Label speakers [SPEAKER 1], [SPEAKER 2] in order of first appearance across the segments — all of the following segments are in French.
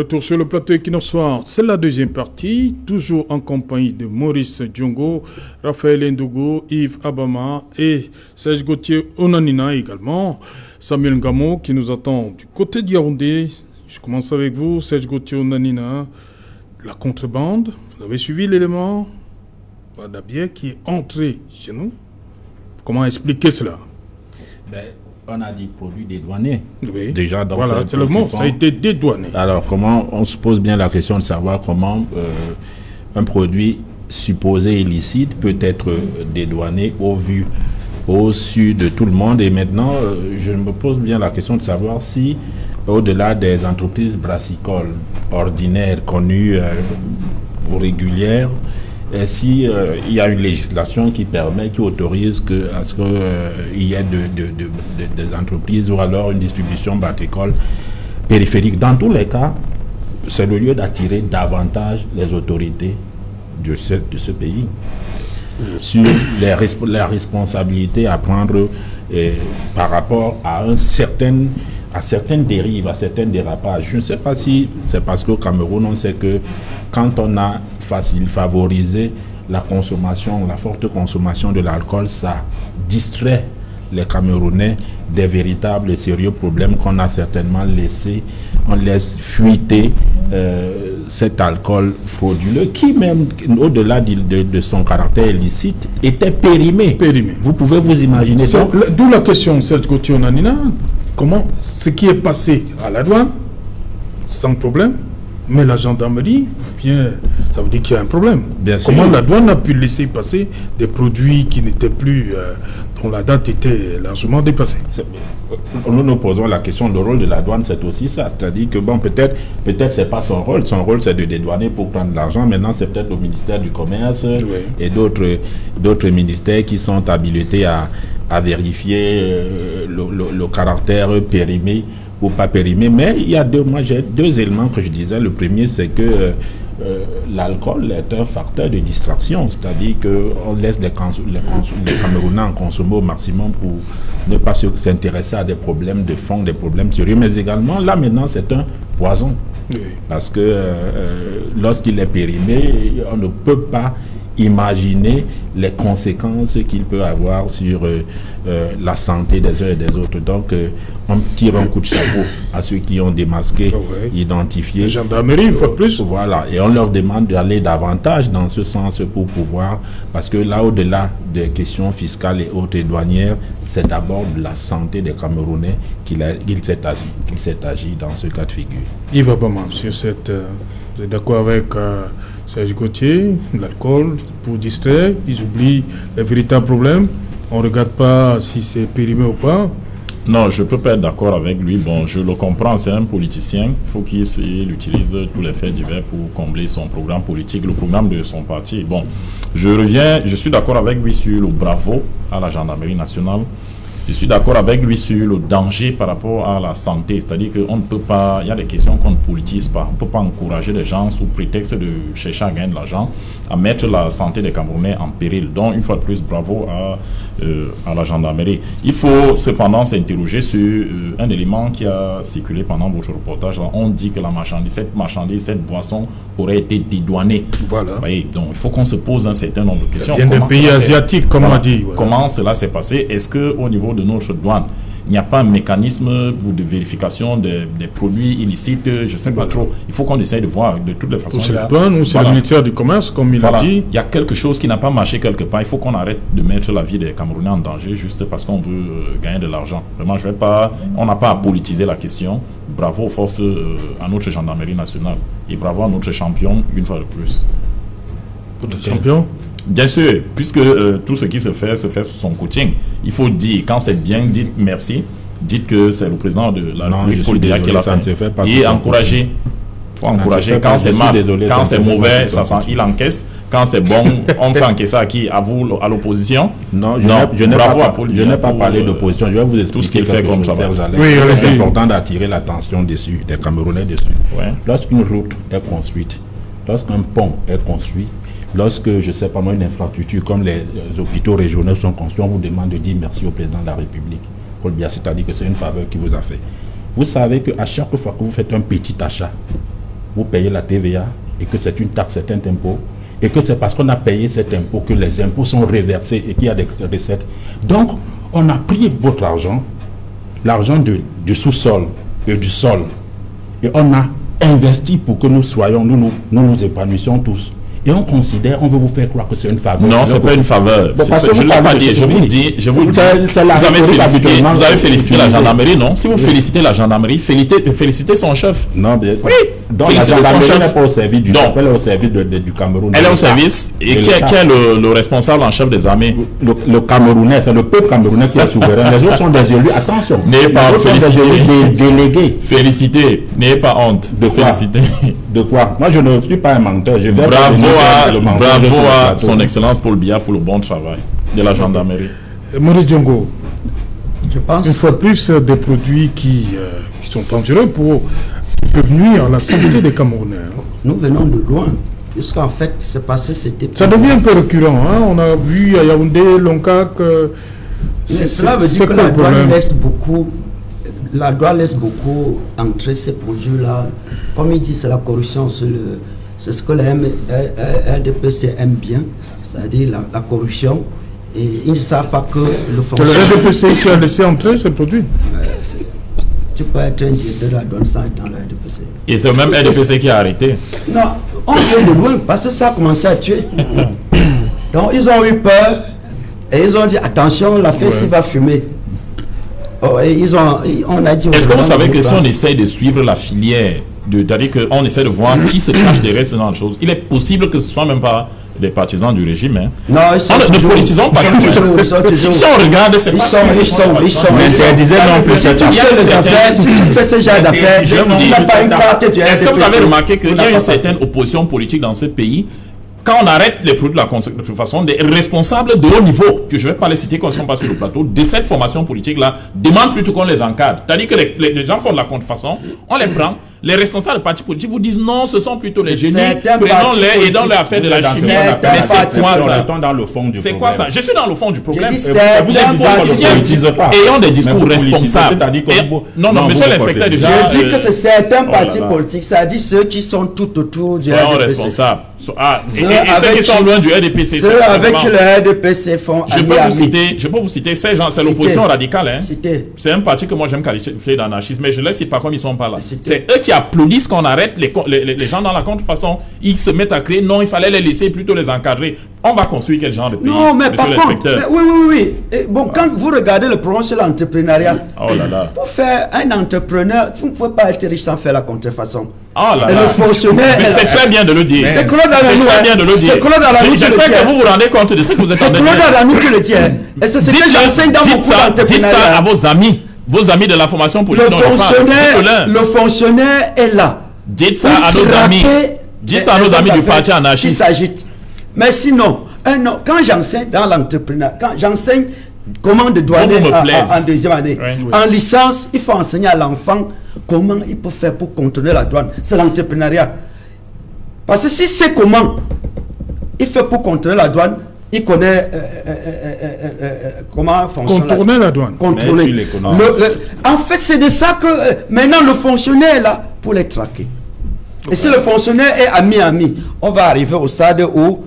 [SPEAKER 1] Retour sur le plateau Equinox, c'est la deuxième partie, toujours en compagnie de Maurice Diongo, Raphaël Ndogo, Yves Abama et Serge Gauthier Onanina également. Samuel Ngamo qui nous attend du côté de Yaoundé. Je commence avec vous, Serge Gauthier Onanina. La contrebande, vous avez suivi l'élément d'Abier qui est entré chez nous. Comment expliquer cela?
[SPEAKER 2] On a dit produit dédouané.
[SPEAKER 1] Oui.
[SPEAKER 2] Déjà dans
[SPEAKER 1] voilà, c'est le mot, ça a été dédouané.
[SPEAKER 2] Alors, comment on se pose bien la question de savoir comment un produit supposé illicite peut être dédouané au su de tout le monde. Et maintenant, je me pose bien la question de savoir si, au-delà des entreprises brassicoles ordinaires, connues ou régulières, et si il y a une législation qui permet, qui autorise à ce qu'il y ait des entreprises ou alors une distribution brassicole périphérique. Dans tous les cas, c'est le lieu d'attirer davantage les autorités de ce pays sur la responsabilité à prendre par rapport à certaines dérives, à certains dérapages. Je ne sais pas si c'est parce qu'au Cameroun, on sait que quand on a favorisé la consommation, la forte consommation de l'alcool, ça distrait les Camerounais des véritables et sérieux problèmes qu'on a certainement laissé. On laisse fuiter cet alcool frauduleux qui même, au-delà de son caractère illicite, était périmé. Vous pouvez vous imaginer ça.
[SPEAKER 1] D'où la question, Serge Gauthier Onanina. Comment ce qui est passé à la douane, sans problème, mais la gendarmerie, bien, ça veut dire qu'il y a un problème.
[SPEAKER 2] Bien
[SPEAKER 1] Comment
[SPEAKER 2] sûr.
[SPEAKER 1] la douane a pu laisser passer des produits qui n'étaient plus, dont la date était largement dépassée?
[SPEAKER 2] Nous nous posons la question, le rôle de la douane, c'est aussi ça. C'est-à-dire que, bon, peut-être c'est pas son rôle. Son rôle, c'est de dédouaner pour prendre de l'argent. Maintenant, c'est peut-être au ministère du Commerce et d'autres ministères qui sont habilités à vérifier le caractère périmé ou pas périmé. Mais il y a j'ai deux éléments que je disais. Le premier, c'est que l'alcool est un facteur de distraction, c'est-à-dire qu'on laisse les Camerounais en consommer au maximum pour ne pas s'intéresser à des problèmes de fond, des problèmes sérieux, mais également, là maintenant, c'est un poison. Oui. Parce que lorsqu'il est périmé, on ne peut pas imaginer les conséquences qu'il peut avoir sur la santé des uns et des autres. Donc, on tire un coup de chapeau à ceux qui ont démasqué, identifié.
[SPEAKER 1] La gendarmerie, une fois de plus.
[SPEAKER 2] Voilà, et on leur demande d'aller davantage dans ce sens pour pouvoir, parce que là, au-delà des questions fiscales et autres et douanières, c'est d'abord de la santé des Camerounais qu'il s'est agi dans ce cas de figure.
[SPEAKER 1] Yves Abama, sur cette... vous êtes d'accord avec... Serge Gauthier, l'alcool pour distraire, ils oublient les véritables problèmes. On ne regarde pas si c'est périmé ou pas.
[SPEAKER 3] Non, je ne peux pas être d'accord avec lui. Bon, je le comprends, c'est un politicien. Il faut qu'il utilise tous les faits divers pour combler son programme politique, le programme de son parti. Bon, je suis d'accord avec lui sur le bravo à la gendarmerie nationale. Je suis d'accord avec lui sur le danger par rapport à la santé. C'est-à-dire qu'on ne peut pas, il y a des questions qu'on ne politise pas. On ne peut pas encourager les gens sous prétexte de chercher à gagner de l'argent, à mettre la santé des Camerounais en péril. Donc, une fois de plus, bravo à la gendarmerie. Il faut cependant s'interroger sur un élément qui a circulé pendant votre reportage. On dit que cette boisson aurait été dédouanée.
[SPEAKER 1] Voilà.
[SPEAKER 3] Oui, donc, il faut qu'on se pose un certain nombre de questions.
[SPEAKER 1] Il y a des pays asiatiques, comme on dit.
[SPEAKER 3] Voilà. Comment cela s'est passé? Est-ce qu'au niveau de notre douane, il n'y a pas un mécanisme de vérification des produits illicites? Je ne sais pas trop. Il faut qu'on essaye de voir de toutes les façons.
[SPEAKER 1] C'est la douane ou c'est le ministère du Commerce, comme il a dit.
[SPEAKER 3] Il y a quelque chose qui n'a pas marché quelque part. Il faut qu'on arrête de mettre la vie des Camerounais en danger juste parce qu'on veut gagner de l'argent. Vraiment, on n'a pas à politiser la question. Bravo aux forces, à notre gendarmerie nationale. Et bravo à notre champion, une fois de plus.
[SPEAKER 1] Votre champion?
[SPEAKER 3] Bien sûr, puisque tout ce qui se fait sous son coaching. Il faut dire, quand c'est bien, dites merci. Dites que c'est le président de la République qui l'a fait. Et encourager. Il faut encourager. Quand c'est mal, quand c'est mauvais, il encaisse. Quand c'est bon, on fait encaisser à qui? À vous, à l'opposition?
[SPEAKER 2] Non, je n'ai pas parlé d'opposition. Je vais vous expliquer
[SPEAKER 3] tout ce qu'il fait comme ça.
[SPEAKER 2] Oui, c'est important d'attirer l'attention des Camerounais dessus. Ouais. Lorsqu'une route est construite, lorsqu'un pont est construit, lorsque, je ne sais pas moi, une infrastructure comme les hôpitaux régionaux sont construits, on vous demande de dire merci au président de la République. Paul Biya, c'est-à-dire que c'est une faveur qu'il vous a fait. Vous savez qu'à chaque fois que vous faites un petit achat, vous payez la TVA et que c'est une taxe, c'est un impôt, et que c'est parce qu'on a payé cet impôt que les impôts sont reversés et qu'il y a des recettes. Donc, on a pris votre argent, l'argent du sous-sol et du sol, et on a investi pour que nous soyons, nous épanouissions tous. Et on considère, on veut vous faire croire que c'est une faveur.
[SPEAKER 3] Non, c'est pas une faveur. Je ne l'ai pas dit. Je vous dis, vous avez félicité la gendarmerie, non? Si vous félicitez la gendarmerie, félicitez son chef.
[SPEAKER 2] Non, bien.
[SPEAKER 3] Oui.
[SPEAKER 2] Donc la gendarmerie n'est pas au service du chef, elle est au service du Cameroun.
[SPEAKER 3] Elle est au service. Et qui est le responsable en chef des armées?
[SPEAKER 2] Le Camerounais, c'est le peuple camerounais qui est souverain. Les autres sont des élus. Attention.
[SPEAKER 3] N'ayez pas
[SPEAKER 2] des délégués.
[SPEAKER 3] Félicitez. N'ayez pas honte de féliciter.
[SPEAKER 2] De quoi? Moi, je ne suis pas un menteur.
[SPEAKER 3] Bravo à son excellence Paul Biya pour le bon travail de la gendarmerie.
[SPEAKER 1] Maurice Diongo,
[SPEAKER 4] je pense
[SPEAKER 1] une fois plus des produits qui sont dangereux qui peuvent nuire à la santé des Camerounais.
[SPEAKER 4] Nous venons de loin, puisqu'en fait, c'est parce que c'était...
[SPEAKER 1] Ça devient un peu récurrent, hein? On a vu à Yaoundé, Lonka, que...
[SPEAKER 4] Cela veut dire que la douane laisse beaucoup entrer ces produits-là. Comme il dit, c'est la corruption, c'est ce que la RDPC aime bien, c'est-à-dire la corruption. Et ils ne savent pas que le fonctionnaire...
[SPEAKER 1] C'est le RDPC qui a laissé entrer ces produits.
[SPEAKER 4] Tu peux être un directeur de la douane sans être dans la RDPC.
[SPEAKER 3] Et c'est le même RDPC qui a arrêté.
[SPEAKER 4] Non, on vient de loin parce que ça a commencé à tuer. Donc ils ont eu peur et ils ont dit attention, la fesse va fumer. Oh, et on a dit...
[SPEAKER 3] Est-ce que vous savez que si on essaye de suivre la filière, c'est-à-dire qu'on essaie de voir qui se cache derrière ce genre de choses, il est possible que ce ne soit même pas des partisans du régime. Hein.
[SPEAKER 4] Non, ils sont
[SPEAKER 3] ne politisons pas. Si on regarde, c'est pas...
[SPEAKER 4] Ils sont.
[SPEAKER 2] Mais c'est disait non plus.
[SPEAKER 4] Si tu fais ce genre d'affaires, tu n'as pas une carte.
[SPEAKER 3] Est-ce que vous avez remarqué qu'il y a une certaine opposition politique dans ce pays? Quand on arrête les produits de la contrefaçon, des responsables de haut niveau, que je ne vais pas les citer quand ils ne sont pas sur le plateau, de cette formation politique-là, demandent plutôt qu'on les encadre. C'est-à-dire que les gens font de la contrefaçon, on les prend, les responsables de partis politiques vous disent non, ce sont plutôt les génies, prenons-les et donnons-les à faire de la chimie. Mais c'est quoi ça? C'est quoi ça? Je suis dans le fond du problème.
[SPEAKER 2] Vous êtes
[SPEAKER 3] ayant des discours responsables. Non, monsieur l'inspecteur, déjà...
[SPEAKER 4] Je dis que c'est certains partis politiques, c'est-à-dire ceux qui sont tout autour du RDPC.
[SPEAKER 3] Soyons responsables. Et ceux qui sont loin du RDPC.
[SPEAKER 4] Ceux avec le RDPC font...
[SPEAKER 3] Je peux vous citer ces gens, c'est l'opposition radicale. C'est un parti que moi j'aime qualifier d'anarchiste, mais je laisse pas comme ils sont pas là. C'est eux qui applaudissent qu'on arrête les gens dans la contrefaçon. Ils se mettent à créer, non, il fallait les laisser plutôt les encadrer. On va construire quel genre de pays?
[SPEAKER 4] Non, mais par contre, oui. Et bon, quand vous regardez le problème sur l'entrepreneuriat, pour faire un entrepreneur, vous ne pouvez pas être riche sans faire la contrefaçon. Et le fonctionnaire...
[SPEAKER 3] Mais c'est très bien de le dire.
[SPEAKER 4] C'est Claude Alanou.
[SPEAKER 3] C'est très bien de le dire. J'espère que vous vous rendez compte de ce que vous êtes en train de dire.
[SPEAKER 4] C'est Claude Alanou qui le tient. Et c'est ce que j'enseigne dans mon cours d'entrepreneuriat.
[SPEAKER 3] Dites ça à vos amis de la formation politique.
[SPEAKER 4] Le fonctionnaire est là.
[SPEAKER 3] Dites ça à nos amis. Dites ça à nos amis du parti anarchiste.
[SPEAKER 4] Qui s'agite. Mais sinon, quand j'enseigne dans l'entrepreneuriat, quand j'enseigne comment de douaner en deuxième année, en licence, il faut enseigner à l'enfant comment il peut faire pour contrôler la douane. C'est l'entrepreneuriat. Parce que si c'est comment il fait pour contrôler la douane, il connaît comment fonctionne
[SPEAKER 1] contourner la douane.
[SPEAKER 4] Contrôler. En fait, c'est de ça que maintenant le fonctionnaire est là pour les traquer. Et si le fonctionnaire est ami, on va arriver au stade où,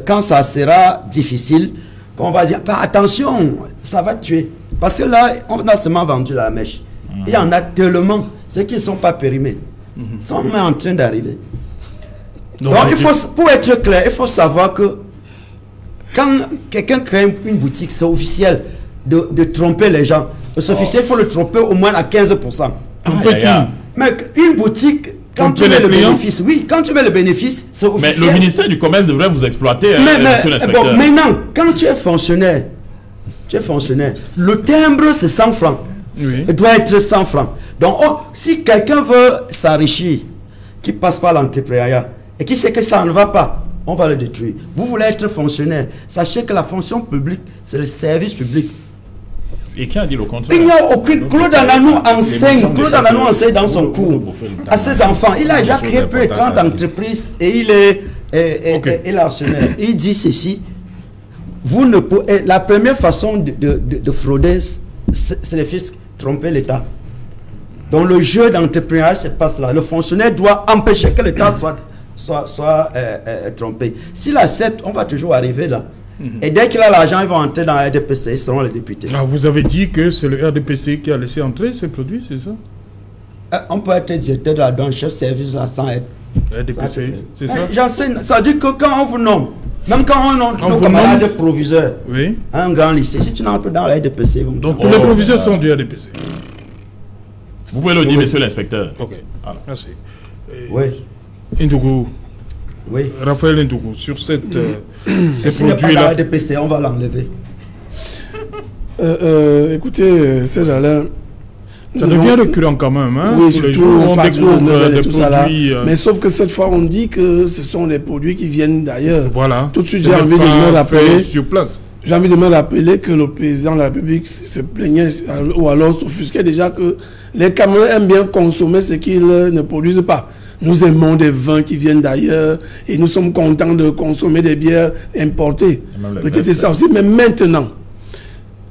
[SPEAKER 4] quand ça sera difficile, qu'on va dire, attention, ça va tuer. Parce que là, on a seulement vendu la mèche. Il y en a tellement, ceux qui ne sont pas périmés, sont même en train d'arriver. Donc, pour être clair, il faut savoir que quand quelqu'un crée une boutique, c'est officiel de tromper les gens. C'est officiel, il faut le tromper au moins à 15%. Mais une boutique... Quand tu mets le bénéfice, quand tu mets le bénéfice, c'est officiel.
[SPEAKER 3] Mais le ministère du Commerce devrait vous exploiter, monsieur l'inspecteur.
[SPEAKER 4] Bon, maintenant, quand tu es fonctionnaire, le timbre, c'est 100 francs. Oui. Il doit être 100 francs. Donc, si quelqu'un veut s'enrichir, qui passe par l'entrepreneuriat, et qui sait que ça ne va pas, on va le détruire. Vous voulez être fonctionnaire, sachez que la fonction publique, c'est le service public.
[SPEAKER 3] Et qui a dit le contraire?
[SPEAKER 4] Il n'y a aucune... Claude Alanou enseigne dans son cours à ses enfants. Il a déjà créé plus de 30 entreprises et il est actionnaire. Il dit ceci, vous ne pouvez... La première façon de frauder, c'est le fisc, tromper l'État. Donc le jeu d'entrepreneuriat se passe là. Le fonctionnaire doit empêcher que l'État soit trompé. S'il accepte, on va toujours arriver là. Et dès qu'il a l'argent, ils vont entrer dans la RDPC, ils seront les députés.
[SPEAKER 1] Ah, vous avez dit que c'est le RDPC qui a laissé entrer ces produits, c'est ça?
[SPEAKER 4] On peut être directeur de la douane, chef service là sans être.
[SPEAKER 1] RDPC, c'est ça?
[SPEAKER 4] J'enseigne, ça dit que quand on vous nomme, même quand on nomme nos camarades proviseurs,
[SPEAKER 1] oui,
[SPEAKER 4] un grand lycée, si tu n'entres dans la RDPC,
[SPEAKER 1] donc tous les proviseurs sont du RDPC.
[SPEAKER 3] Vous pouvez le dire, monsieur l'inspecteur.
[SPEAKER 1] Ok, alors, merci.
[SPEAKER 4] Oui.
[SPEAKER 1] Ndougou.
[SPEAKER 4] Oui.
[SPEAKER 1] Raphaël Ndougou, sur ces
[SPEAKER 4] produits-là. Si la RDPC, on va l'enlever.
[SPEAKER 5] Écoutez, c'est Alain.
[SPEAKER 1] Ça devient récurrent quand même, hein?
[SPEAKER 5] Oui, surtout on découvre des produits.
[SPEAKER 1] Ça,
[SPEAKER 5] mais sauf que cette fois, on dit que ce sont des produits qui viennent d'ailleurs.
[SPEAKER 1] Voilà.
[SPEAKER 5] Tout de suite, j'ai envie de me rappeler.
[SPEAKER 1] Sur place.
[SPEAKER 5] J'ai envie de me rappeler que le président de la République se plaignait ou alors s'offusquait déjà que les Camerounais aiment bien consommer ce qu'ils ne produisent pas. Nous aimons des vins qui viennent d'ailleurs et nous sommes contents de consommer des bières importées. Peut-être c'est ça aussi. Mais maintenant,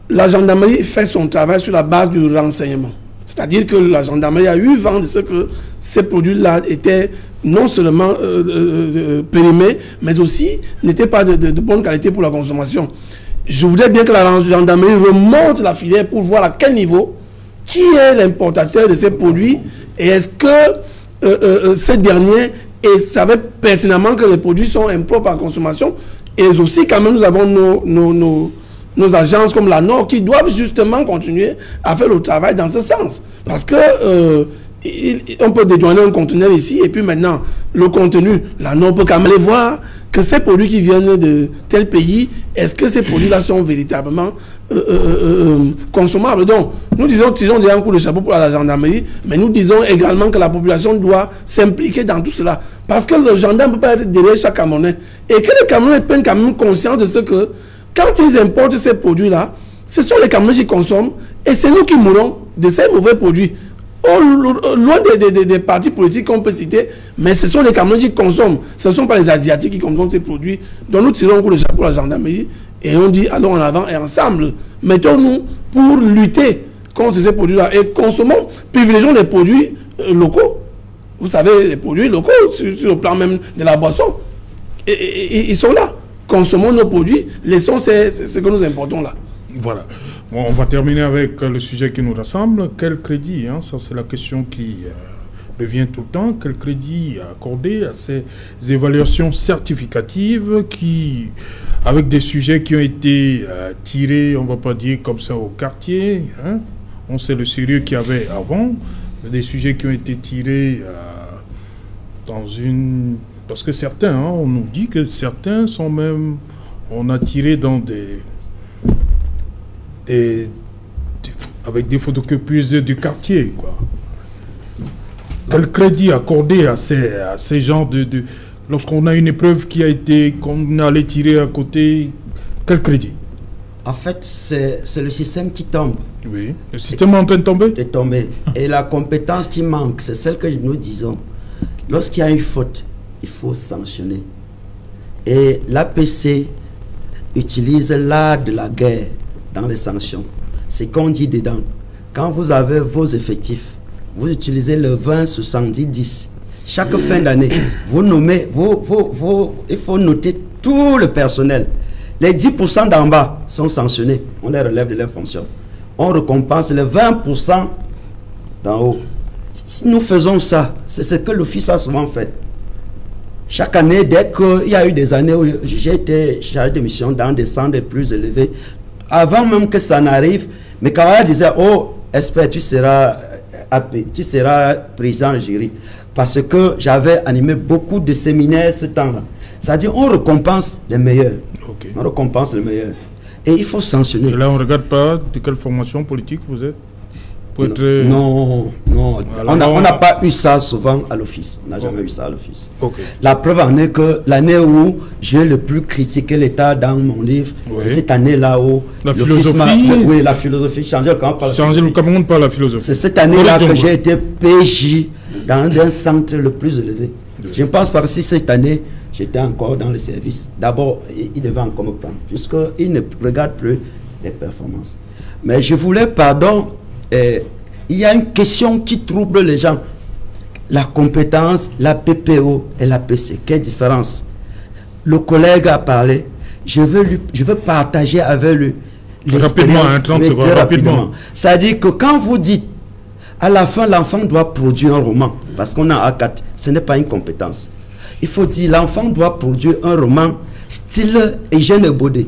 [SPEAKER 5] la gendarmerie fait son travail sur la base du renseignement. C'est-à-dire que la gendarmerie a eu vent de ce que ces produits-là étaient non seulement périmés, mais aussi n'étaient pas de bonne qualité pour la consommation. Je voudrais bien que la gendarmerie remonte la filière pour voir à quel niveau, qui est l'importateur de ces produits, et est-ce que ces derniers savaient pertinemment que les produits sont impropres à la consommation. Et aussi, quand même, nous avons nos agences comme la NOR qui doivent justement continuer à faire le travail dans ce sens. Parce que on peut dédouaner un conteneur ici et puis maintenant, le contenu, la NOR peut quand même aller voir que ces produits qui viennent de tel pays, est-ce que ces produits-là sont véritablement consommables? Donc, nous disons déjà un coup de chapeau pour la gendarmerie, mais nous disons également que la population doit s'impliquer dans tout cela. Parce que le gendarme ne peut pas être derrière chaque Camerounais. Et que les Camerounais prennent quand même conscience de ce que, quand ils importent ces produits-là, ce sont les Camerounais qui consomment et c'est nous qui mourons de ces mauvais produits. Loin des partis politiques qu'on peut citer, mais ce sont les Camerounais qui consomment. Ce ne sont pas les Asiatiques qui consomment ces produits. Donc nous tirons un coup de chapeau à la gendarmerie et on dit allons en avant et ensemble, mettons-nous pour lutter contre ces produits-là et consommons, privilégions les produits locaux. Vous savez, les produits locaux sur le plan même de la boisson, et ils sont là. Consommons nos produits, laissons ce que nous importons là.
[SPEAKER 1] Voilà. Bon, on va terminer avec le sujet qui nous rassemble. Quel crédit, hein, ça c'est la question qui revient tout le temps. Quel crédit accorder à ces évaluations certificatives qui, avec des sujets qui ont été tirés, on ne va pas dire comme ça au quartier, hein. On sait le sérieux qu'il y avait avant, des sujets qui ont été tirés dans une... Parce que certains, hein, on nous dit que certains sont même... On a tiré dans avec des photocopieuses du quartier, quoi. Quel crédit accorder à ces gens de lorsqu'on a une épreuve qui a été, qu'on allait tirer à côté, quel crédit?
[SPEAKER 4] En fait, c'est le système qui tombe.
[SPEAKER 1] Oui, le système est en train de tomber?
[SPEAKER 4] De tomber. Et la compétence qui manque, c'est celle que nous disons. Lorsqu'il y a une faute, il faut sanctionner. Et l'APC utilise l'art de la guerre dans les sanctions. C'est qu'on dit dedans. Quand vous avez vos effectifs, vous utilisez le 20-70-10. Chaque fin d'année, vous nommez, il faut noter tout le personnel. Les 10% d'en bas sont sanctionnés. On les relève de leurs fonctions. On récompense les 20% d'en haut. Si nous faisons ça, c'est ce que l'office a souvent fait. Chaque année, dès qu'il y a eu des années où j'ai été chargé de mission dans des centres plus élevés, avant même que ça n'arrive, mes camarades disaient, oh, expert, tu seras président du jury. Parce que j'avais animé beaucoup de séminaires ce temps-là. C'est-à-dire, on récompense les meilleurs. Okay. On récompense les meilleurs. Et il faut sanctionner.
[SPEAKER 1] Et là, on ne regarde pas de quelle formation politique vous êtes?
[SPEAKER 4] Non. On n'a pas eu ça souvent à l'office. On n'a jamais eu ça à l'office.
[SPEAKER 1] Okay.
[SPEAKER 4] La preuve en est que l'année où j'ai le plus critiqué l'État dans mon livre, c'est cette année-là où
[SPEAKER 1] la philosophie.
[SPEAKER 4] Oui, la philosophie. Changer
[SPEAKER 1] le Cameroun par la philosophie.
[SPEAKER 4] C'est cette année-là que j'ai été PJ dans un centre le plus élevé. Je ne pense pas que si cette année, j'étais encore dans le service. D'abord, il devait encore me prendre, puisqu'il ne regarde plus les performances. Mais je voulais, il y a une question qui trouble les gens. La compétence, la PPO et la PC. Quelle différence? Le collègue a parlé. Je veux partager avec lui
[SPEAKER 1] rapidement, hein, 30 secondes, rapidement.
[SPEAKER 4] C'est-à-dire que quand vous dites à la fin, l'enfant doit produire un roman, parce qu'on a A4, ce n'est pas une compétence. Il faut dire l'enfant doit produire un roman style Eugène Baudet,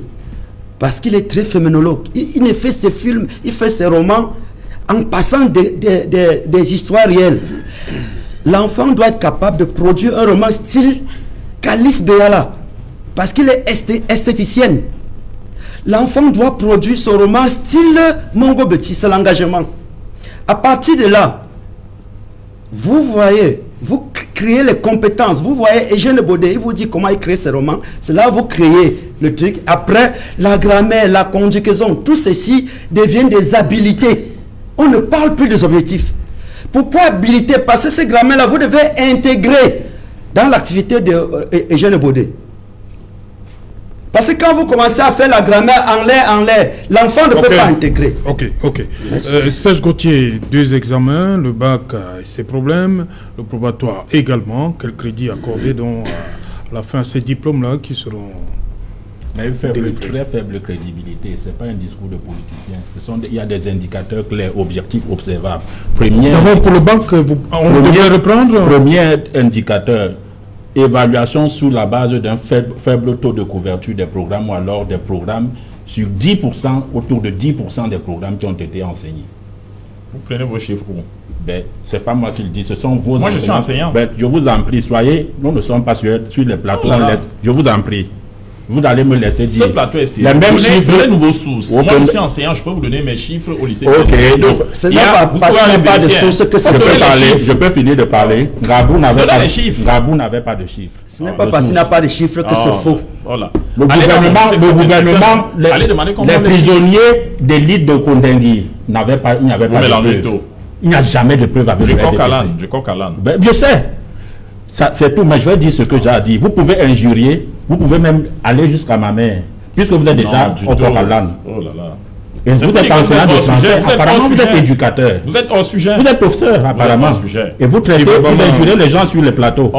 [SPEAKER 4] parce qu'il est très féminologue. Il ne fait ses films, il fait ses romans en passant des histoires réelles. L'enfant doit être capable de produire un roman style Calice Béala, parce qu'il est esthéticienne. L'enfant doit produire son roman style Mongo Betty, c'est l'engagement. À partir de là, vous voyez, vous créez les compétences. Vous voyez, Eugène Baudet, il vous dit comment il crée ses romans. C'est là que vous créez le truc. Après, la grammaire, la conjugaison, tout ceci devient des habilités. On ne parle plus des objectifs. Pourquoi habilité? Parce que ces grammaires-là, vous devez intégrer dans l'activité d'Eugène Baudet. Parce que quand vous commencez à faire la grammaire en l'air, l'enfant ne peut pas intégrer.
[SPEAKER 1] Ok. Serge Gauthier, 2 examens, le bac a ses problèmes, le probatoire également. Quel crédit accordé donc à la fin ces diplômes-là qui seront...
[SPEAKER 2] Mais très faible crédibilité, ce n'est pas un discours de politicien. Il y a des indicateurs clairs, objectifs, observables.
[SPEAKER 1] D'abord pour le bac, on devrait reprendre.
[SPEAKER 2] Premier indicateur, évaluation sous la base d'un faible taux de couverture des programmes ou alors des programmes sur 10%, autour de 10% des programmes qui ont été enseignés.
[SPEAKER 3] Vous prenez vos chiffres où?
[SPEAKER 2] Ben, c'est pas moi qui le dis, ce sont vos enseignants.
[SPEAKER 3] Moi je suis enseignant.
[SPEAKER 2] Ben, je vous en prie, nous ne sommes pas sur les plateaux. Je vous en prie. Vous allez me laisser dire.
[SPEAKER 3] Ce plateau est sérieux.
[SPEAKER 2] Les mêmes chiffres.
[SPEAKER 3] Donnez nouveaux sources. Moi, je suis enseignant, je peux vous donner mes chiffres au lycée.
[SPEAKER 2] Ok.
[SPEAKER 4] Ce n'est pas de sources que ça
[SPEAKER 2] je peux finir de parler. Grabou n'avait pas de chiffres. Grabou n'avait pas de chiffres.
[SPEAKER 4] Ce n'est pas parce qu'il n'a pas de chiffres que c'est faux.
[SPEAKER 3] Voilà.
[SPEAKER 2] Le gouvernement, les prisonniers d'élite de Kondengui n'avaient pas de preuves. Il n'y a jamais de preuves avec le RDPC. Je sais. C'est tout, mais je vais dire ce que j'ai à dire. Vous pouvez injurier, vous pouvez même aller jusqu'à ma mère, puisque vous êtes déjà au coq à l'âne.
[SPEAKER 3] Oh là là.
[SPEAKER 2] Et vous êtes enseignant de français, apparemment vous êtes éducateur.
[SPEAKER 3] Vous êtes hors sujet.
[SPEAKER 2] Vous êtes professeur, apparemment. Et vous traitez, vous injurez les gens sur les plateaux.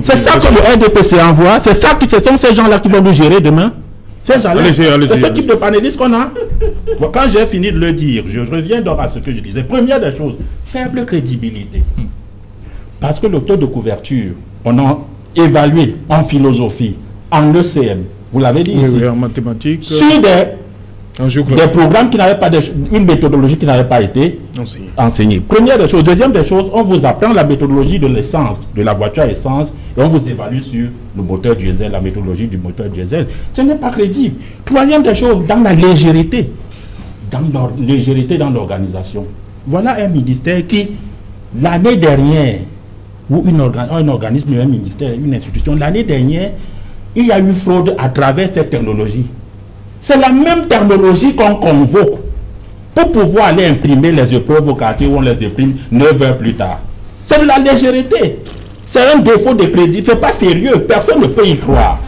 [SPEAKER 2] C'est ça que le RDPC envoie, c'est ça que ce sont ces gens-là qui vont nous gérer demain. C'est ce type de panélistes qu'on a. Bon, quand j'ai fini de le dire, je reviens donc à ce que je disais. Première des choses, faible crédibilité. Parce que le taux de couverture, on a évalué en philosophie, en ECM, vous l'avez dit ici,
[SPEAKER 1] en mathématiques,
[SPEAKER 2] sur des programmes qui n'avaient pas, une méthodologie qui n'avait pas été enseignée. Première des choses. Deuxième des choses, on vous apprend la méthodologie de l'essence, de la voiture à essence, et on vous évalue sur le moteur diesel, la méthodologie du moteur diesel. Ce n'est pas crédible. Troisième des choses, dans la légèreté, dans l'organisation. Voilà un ministère qui, l'année dernière, ou un organisme, un ministère, une institution, l'année dernière, il y a eu fraude à travers cette technologie. C'est la même technologie qu'on convoque pour pouvoir aller imprimer les épreuves au quartier où on les imprime 9 heures plus tard. C'est de la légèreté. C'est un défaut de crédit. Ce n'est pas sérieux. Personne ne peut y croire.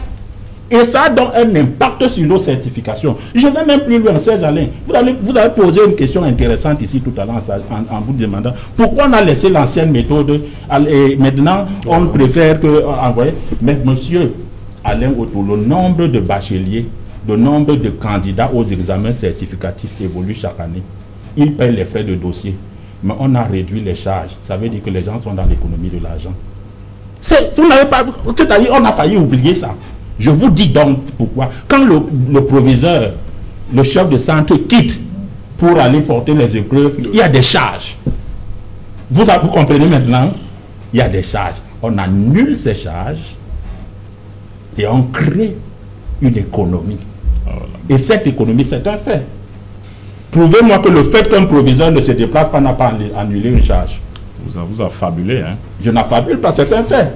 [SPEAKER 2] Et ça a donc un impact sur nos certifications. Je vais même plus loin, Serge Alain. Vous avez posé une question intéressante ici tout à l'heure en vous demandant pourquoi on a laissé l'ancienne méthode et maintenant on préfère envoyer. Mais monsieur Alain Otto, le nombre de bacheliers, le nombre de candidats aux examens certificatifs évolue chaque année. Ils paient les frais de dossier. Mais on a réduit les charges. Ça veut dire que les gens sont dans l'économie de l'argent. Vous n'avez pas. C'est-à-dire on a failli oublier ça. Je vous dis donc pourquoi. Quand le proviseur, le chef de centre quitte pour aller porter les épreuves, il y a des charges. Vous comprenez maintenant? Il y a des charges. On annule ces charges et on crée une économie. Et cette économie, c'est un fait. Prouvez-moi que le fait qu'un proviseur ne se déplace pas n'a pas annulé une charge.
[SPEAKER 3] Vous avez fabulé, hein?
[SPEAKER 2] Je n'affabule pas, c'est un fait.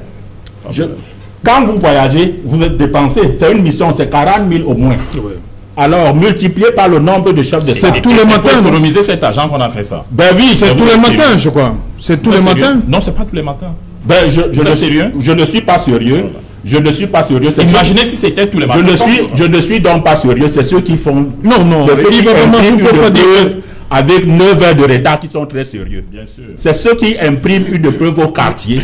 [SPEAKER 2] Quand vous voyagez, vous êtes dépensé. C'est une mission, c'est 40 000 au moins. Oui. Alors, multiplié par le nombre de chefs de
[SPEAKER 3] c'est tous les matins. Pour économiser cet argent qu'on a fait ça.
[SPEAKER 2] Ben oui,
[SPEAKER 1] c'est tous les matins, je crois. C'est tous les matins.
[SPEAKER 3] Non, c'est pas tous les matins.
[SPEAKER 2] Ben, je ne suis pas sérieux. Je ne suis pas sérieux.
[SPEAKER 3] Imaginez si c'était tous les matins.
[SPEAKER 2] Je ne suis donc pas sérieux. C'est ceux qui font.
[SPEAKER 1] Non, il va vraiment
[SPEAKER 2] avec 9 heures de retard qui sont très sérieux.
[SPEAKER 3] Bien sûr.
[SPEAKER 2] C'est ceux qui impriment une preuve au quartier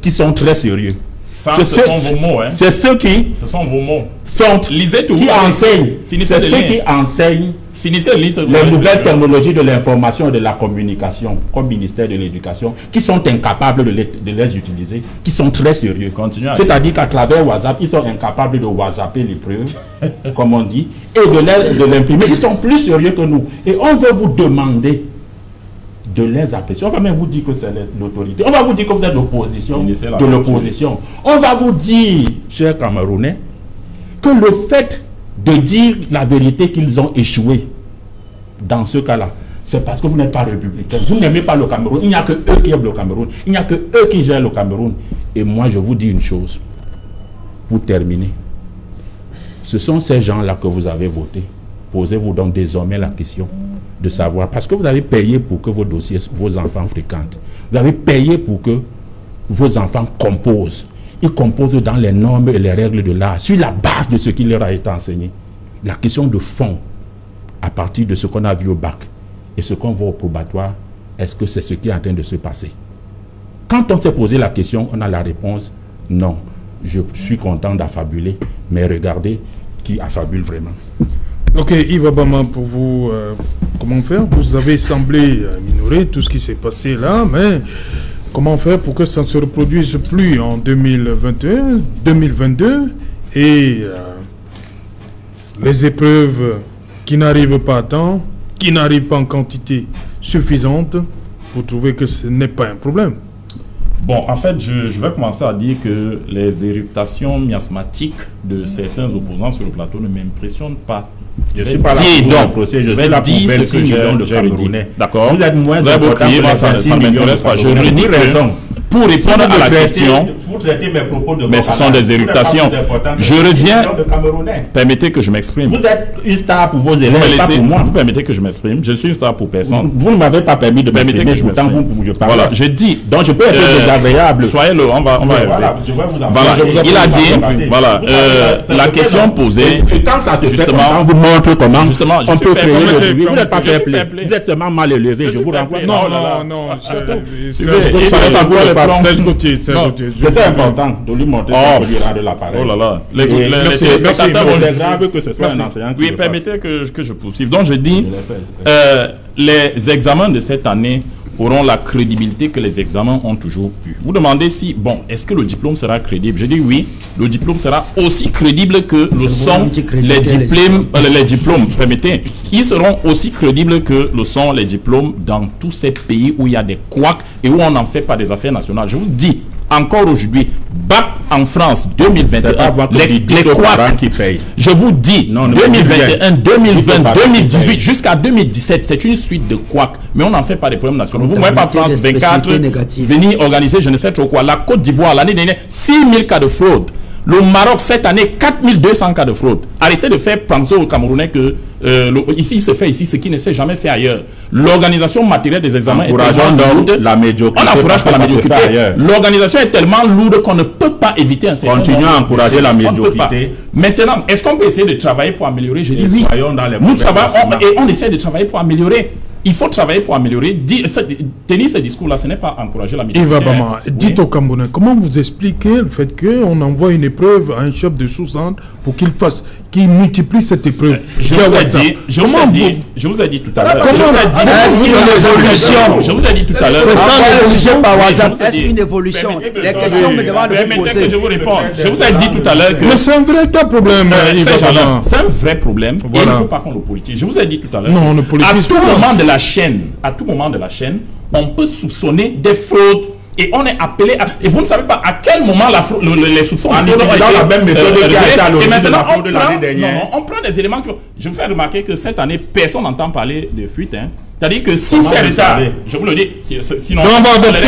[SPEAKER 2] qui sont très sérieux.
[SPEAKER 3] Ça, ce sont vos mots. Hein.
[SPEAKER 2] C'est ceux qui
[SPEAKER 3] Ce sont vos mots.
[SPEAKER 2] sont
[SPEAKER 3] Lisez tout.
[SPEAKER 2] qui enseignent.
[SPEAKER 3] Finissez
[SPEAKER 2] C'est
[SPEAKER 3] de
[SPEAKER 2] ceux
[SPEAKER 3] lire.
[SPEAKER 2] qui enseignent
[SPEAKER 3] Finissez de lire.
[SPEAKER 2] les nouvelles technologies de l'information et de la communication, comme ministère de l'Éducation, qui sont incapables de les utiliser, qui sont très sérieux.
[SPEAKER 3] Continuez à
[SPEAKER 2] C'est-à-dire qu'à travers WhatsApp, ils sont incapables de WhatsApper les preuves, comme on dit, et de l'imprimer. Ils sont plus sérieux que nous. Et on veut vous demander de les apprécier. On va même vous dire que c'est l'autorité. On va vous dire que vous êtes l'opposition de l'opposition. On va vous dire, chers Camerounais, que le fait de dire la vérité qu'ils ont échoué dans ce cas-là, c'est parce que vous n'êtes pas républicain. Vous n'aimez pas le Cameroun. Il n'y a que eux qui aiment le Cameroun. Il n'y a que eux qui gèrent le Cameroun. Et moi, je vous dis une chose, pour terminer. Ce sont ces gens-là que vous avez votés. Posez-vous donc désormais la question de savoir, parce que vous avez payé pour que vos dossiers, vos enfants fréquentent. Vous avez payé pour que vos enfants composent. Ils composent dans les normes et les règles de l'art, sur la base de ce qui leur a été enseigné. La question de fond, à partir de ce qu'on a vu au bac et ce qu'on voit au probatoire, est-ce que c'est ce qui est en train de se passer? Quand on s'est posé la question, on a la réponse, non. Je suis content d'affabuler, mais regardez qui affabule vraiment.
[SPEAKER 1] Ok, Yves Abama, pour vous, comment faire? Vous avez semblé minorer tout ce qui s'est passé là, mais comment faire pour que ça ne se reproduise plus en 2021, 2022 et les épreuves qui n'arrivent pas à temps, qui n'arrivent pas en quantité suffisante, vous trouvez que ce n'est pas un problème?
[SPEAKER 3] Bon, en fait, je vais commencer à dire que les éruptations miasmatiques de certains opposants sur le plateau ne m'impressionnent pas.
[SPEAKER 2] Je suis pas là pour le procès, je suis là pour 26 millions de Camerounais.
[SPEAKER 3] D'accord.
[SPEAKER 2] Vous êtes moins important que les 26 millions de
[SPEAKER 3] pas. Je
[SPEAKER 2] Camerounais.
[SPEAKER 3] redis que pour répondre à la question,
[SPEAKER 2] vous traitez mes propos de
[SPEAKER 3] mais ce sont des éruptations. Je reviens. Permettez que je m'exprime.
[SPEAKER 2] Vous êtes une star pour vos
[SPEAKER 3] Vous
[SPEAKER 2] élèves,
[SPEAKER 3] me
[SPEAKER 2] pas
[SPEAKER 3] laissez,
[SPEAKER 2] pour moi.
[SPEAKER 3] vous permettez que je m'exprime. Je suis une star pour personne.
[SPEAKER 2] Vous ne m'avez pas permis de
[SPEAKER 3] Permettez que
[SPEAKER 2] m'exprimer,
[SPEAKER 3] je
[SPEAKER 2] pourtant
[SPEAKER 3] m'exprime.
[SPEAKER 2] je parle.
[SPEAKER 3] Voilà, je dis.
[SPEAKER 2] Donc je peux être désagréable.
[SPEAKER 3] Soyez le, on va.
[SPEAKER 2] Voilà, je vais vous
[SPEAKER 3] Voilà,
[SPEAKER 2] je vous ai
[SPEAKER 3] il a
[SPEAKER 2] pas
[SPEAKER 3] dit,
[SPEAKER 2] passé.
[SPEAKER 3] voilà, la question posée.
[SPEAKER 2] Et quand ça se fait,
[SPEAKER 3] justement,
[SPEAKER 2] on vous montre comment
[SPEAKER 3] justement, je
[SPEAKER 2] on
[SPEAKER 3] suis
[SPEAKER 2] peut
[SPEAKER 3] fair
[SPEAKER 2] créer
[SPEAKER 3] play.
[SPEAKER 2] le bruit. Vous n'êtes pas
[SPEAKER 3] Je
[SPEAKER 2] fair
[SPEAKER 3] suis fair
[SPEAKER 2] play.
[SPEAKER 3] play.
[SPEAKER 2] Vous êtes seulement mal élevé.
[SPEAKER 3] Je
[SPEAKER 2] Je
[SPEAKER 3] suis
[SPEAKER 2] vous
[SPEAKER 3] fair
[SPEAKER 2] renvoie.
[SPEAKER 3] play.
[SPEAKER 1] Non,
[SPEAKER 3] Oh là là.
[SPEAKER 1] non, non.
[SPEAKER 3] Serge Gauthier,
[SPEAKER 2] C'était important de lui montrer qu'on lui rendre l'appareil.
[SPEAKER 3] Oh là là.
[SPEAKER 2] Et
[SPEAKER 3] Les téléspectateurs vont
[SPEAKER 2] c'est grave que ce soit un enseignant qui
[SPEAKER 3] Oui,
[SPEAKER 2] le
[SPEAKER 3] permettez
[SPEAKER 2] fasse.
[SPEAKER 3] que je poursuive. Donc, je dis,
[SPEAKER 2] Je l'ai fait.
[SPEAKER 3] les examens de cette année auront la crédibilité que les examens ont toujours eu. Vous demandez si, bon, est-ce que le diplôme sera crédible? Je dis oui, le diplôme sera aussi crédible que le sont les diplômes. Permettez, ils seront aussi crédibles que le sont les diplômes dans tous ces pays où il y a des couacs et où on n'en fait pas des affaires nationales. Je vous dis, encore aujourd'hui, bac en France 2021, les couacs
[SPEAKER 2] qui payent.
[SPEAKER 3] je vous dis,
[SPEAKER 2] Non,
[SPEAKER 3] 2021, 2020,
[SPEAKER 2] pas
[SPEAKER 3] 2018, jusqu'à 2017, c'est une suite de couacs. Mais on n'en fait pas des problèmes nationaux. Vous ne voyez pas France 24 venir organiser je ne sais trop quoi. La Côte d'Ivoire, l'année dernière, 6000 cas de fraude. Le Maroc, cette année, 4200 cas de fraude. Arrêtez de faire penser aux Camerounais que ici, il se fait ici ce qui ne s'est jamais fait ailleurs. L'organisation matérielle des examens est
[SPEAKER 2] Encourageons
[SPEAKER 3] tellement
[SPEAKER 2] donc
[SPEAKER 3] lourde.
[SPEAKER 2] la médiocrité.
[SPEAKER 3] On n'encourage pas la
[SPEAKER 2] parce que ça se fait
[SPEAKER 3] médiocrité.
[SPEAKER 2] ailleurs.
[SPEAKER 3] L'organisation est tellement lourde qu'on ne peut pas éviter un certain
[SPEAKER 2] Continuons
[SPEAKER 3] nombre
[SPEAKER 2] à
[SPEAKER 3] de
[SPEAKER 2] encourager
[SPEAKER 3] choses.
[SPEAKER 2] la
[SPEAKER 3] On ne peut pas.
[SPEAKER 2] médiocrité.
[SPEAKER 3] Maintenant, est-ce qu'on peut essayer de travailler pour améliorer? Je dis
[SPEAKER 2] Et
[SPEAKER 3] oui.
[SPEAKER 2] soyons dans les
[SPEAKER 3] Nous
[SPEAKER 2] problèmes
[SPEAKER 3] travaillons
[SPEAKER 2] nationaux.
[SPEAKER 3] et on essaie de travailler pour améliorer. Il faut travailler pour améliorer. Tenir ce discours-là, ce n'est pas encourager la
[SPEAKER 1] Yves
[SPEAKER 3] médiocrité.
[SPEAKER 1] Abama, dites aux Camerounais, comment vous expliquez le fait qu'on envoie une épreuve à un chef de sous-centre pour qu'il multiplie cette épreuve?
[SPEAKER 3] Je vous ai dit tout à l'heure. Je vous ai dit tout à l'heure.
[SPEAKER 4] C'est ça le sujet par WhatsApp.
[SPEAKER 3] Je vous ai
[SPEAKER 4] Est-ce
[SPEAKER 3] dit-
[SPEAKER 4] une évolution?
[SPEAKER 3] Permettez que
[SPEAKER 4] Les
[SPEAKER 3] je-
[SPEAKER 4] questions me demandent de vous
[SPEAKER 3] Permettez
[SPEAKER 4] poser.
[SPEAKER 3] que je vous réponde. Je vous ai dit tout à l'heure que
[SPEAKER 1] Mais c'est un véritable problème, Yves
[SPEAKER 3] ces gens-là,
[SPEAKER 1] Abama.
[SPEAKER 3] c'est un vrai problème. Et il
[SPEAKER 1] Voilà.
[SPEAKER 3] ne faut pas qu'on le politise. Je vous ai dit tout à l'heure.
[SPEAKER 1] Non, on ne
[SPEAKER 3] à
[SPEAKER 1] politise
[SPEAKER 3] tout
[SPEAKER 1] pas.
[SPEAKER 3] moment de la chaîne, on peut soupçonner des fraudes. Et on est appelé à... Et vous ne savez pas à quel moment les soupçons
[SPEAKER 2] On
[SPEAKER 3] de fraude ont
[SPEAKER 2] utilise
[SPEAKER 3] été,
[SPEAKER 2] la même méthode qui a été à
[SPEAKER 3] et
[SPEAKER 2] l'origine de
[SPEAKER 3] maintenant,
[SPEAKER 2] la fraude de l'année dernière.
[SPEAKER 3] non, on prend des éléments... Je vous fais remarquer que cette année, personne n'entend parler de fuite. Hein. C'est-à-dire que si c'est retard, je vous le dis, sinon...
[SPEAKER 1] Non, on va adopter,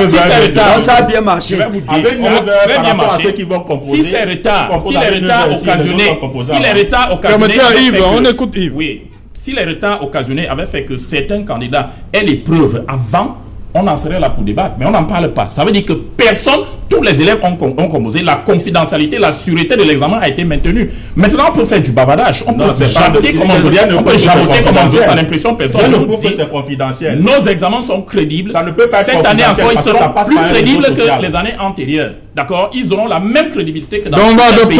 [SPEAKER 3] si c'est retard...
[SPEAKER 4] Non, ça a bien marché.
[SPEAKER 3] Je vais vous dire,
[SPEAKER 2] Avec
[SPEAKER 3] ça va
[SPEAKER 2] 9 heures
[SPEAKER 3] très
[SPEAKER 2] par
[SPEAKER 3] bien
[SPEAKER 2] rapport à
[SPEAKER 3] marcher.
[SPEAKER 2] ceux qui vont composer.
[SPEAKER 3] Si c'est retard,
[SPEAKER 2] Composer
[SPEAKER 3] si les
[SPEAKER 2] avec 9
[SPEAKER 3] retards
[SPEAKER 2] heures ici, les
[SPEAKER 3] occasionnés,
[SPEAKER 2] autres composants
[SPEAKER 3] si les
[SPEAKER 2] avant.
[SPEAKER 3] retards occasionnés...
[SPEAKER 1] Permettez à
[SPEAKER 3] avaient
[SPEAKER 1] Yves,
[SPEAKER 3] fait
[SPEAKER 1] on
[SPEAKER 3] que-
[SPEAKER 1] écoute Yves.
[SPEAKER 3] Oui, si les retards occasionnés avaient fait que certains candidats aient l'épreuve avant, on en serait là pour débattre, mais on n'en parle pas. Ça veut dire que personne, tous les élèves ont composé, la confidentialité, la sûreté de l'examen a été maintenue. Maintenant, on peut faire du bavardage, on peut jaboter comme on veut, ça a l'impression personne
[SPEAKER 2] c'est confidentiel.
[SPEAKER 3] Nos examens sont crédibles.
[SPEAKER 2] Ça ne peut pas être
[SPEAKER 3] cette année encore, ils seront plus crédibles que
[SPEAKER 2] social.
[SPEAKER 3] les années antérieures. D'accord? Ils auront la même crédibilité que dans
[SPEAKER 1] donc,
[SPEAKER 3] le pays.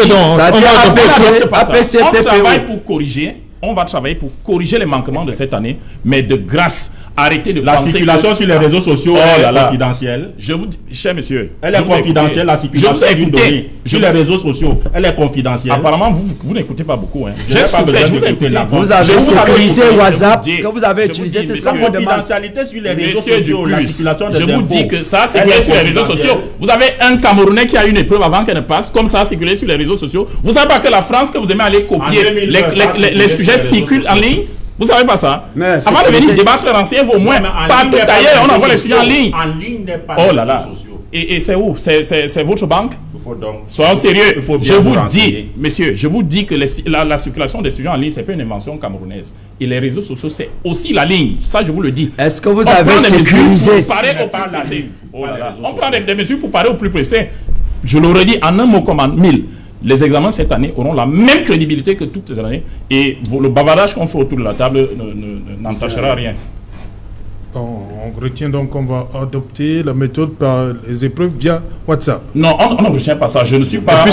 [SPEAKER 4] on
[SPEAKER 3] travaille pour corriger. On va travailler pour corriger les manquements de cette année, mais de grâce, arrêtez de
[SPEAKER 2] la
[SPEAKER 3] penser
[SPEAKER 2] circulation sur les réseaux sociaux est confidentielle.
[SPEAKER 3] Je vous dis, cher monsieur,
[SPEAKER 2] elle est confidentielle, la circulation d'une donnée sur les réseaux sociaux, elle est confidentielle.
[SPEAKER 3] Apparemment, vous n'écoutez pas beaucoup. Hein.
[SPEAKER 2] J'ai souffert,
[SPEAKER 3] je vous ai écouté.
[SPEAKER 4] Vous avez sécurisé WhatsApp que vous avez utilisé, c'est ça qu'on demande.
[SPEAKER 2] La confidentialité sur les réseaux sociaux, la circulation des
[SPEAKER 3] je vous dis que ça a circulé sur les réseaux sociaux. Vous avez un Camerounais qui a une épreuve avant qu'elle ne passe, comme ça a circulé sur les réseaux sociaux. Vous savez pas que la France, que vous aimez aller copier, les sujets circulent en ligne. Vous savez pas ça? Avant de venir débattre, renseignez-vous au moins. Partout ailleurs, on envoie les sujets en ligne.
[SPEAKER 2] En ligne n'est pas
[SPEAKER 3] oh là là. Et c'est où? C'est votre banque?
[SPEAKER 2] Donc,
[SPEAKER 3] soyons sérieux.
[SPEAKER 2] Je vous dis,
[SPEAKER 3] messieurs, je vous dis que la circulation des sujets en ligne, c'est pas une invention camerounaise. Et les réseaux sociaux, c'est aussi la ligne. Ça, je vous le dis.
[SPEAKER 4] Est-ce que vous avez sécurisé?
[SPEAKER 3] On prend des mesures pour parer au plus pressé. Je l'aurais dit en un mot comme en mille. Les examens cette année auront la même crédibilité que toutes les années. Et le bavardage qu'on fait autour de la table n'entachera rien.
[SPEAKER 1] Bon, on retient donc qu'on va adopter la méthode par les épreuves via WhatsApp.
[SPEAKER 3] Non, on ne retient pas ça. Je ne suis pas